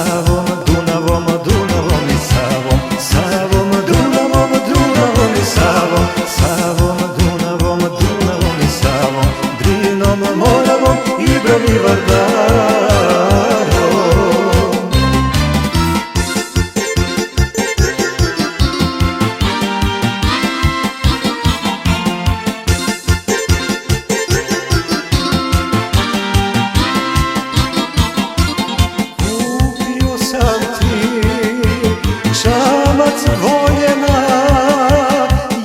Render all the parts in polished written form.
Savom, Dunavom, Dunavom i Savom, Savom, Dunavom, Dunavom i Savom, Savom, Dunavom, Dunavom i Savom, Drinom, Moravom, Ibrom i Vardarom. Šamac voljena,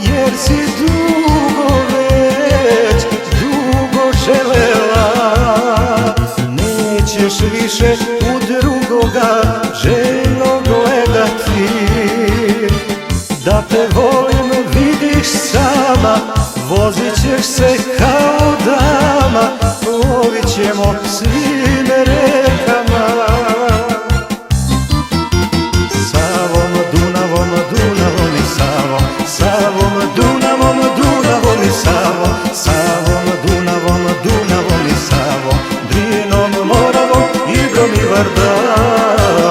jer si dugo već, dugo želela. Nećeš više u drugoga željno gledati. Da te volim vidiš sama, vozit ćeš se kao dama, plovit ćemo svim rekama. Savom, Dunavom, Dunavom i Savom, Savom, Dunavom, Dunavom i Savom, Drinom, Moravom, Ibrom i Vardarom.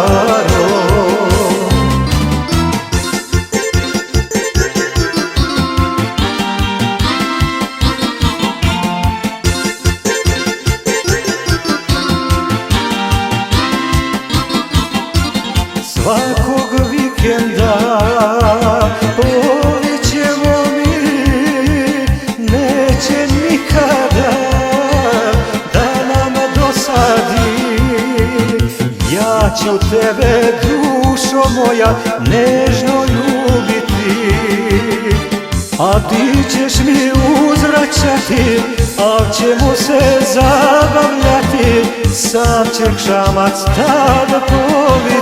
Svakog vikenda plovit ćemo mi, neće nikada da nam dosadi. Ja ću tebe, dušo moja, nežno ljubiti, a ti ćeš mi uzvraćati, al ćemo se zabavljati. Sam će šamac tad poviti.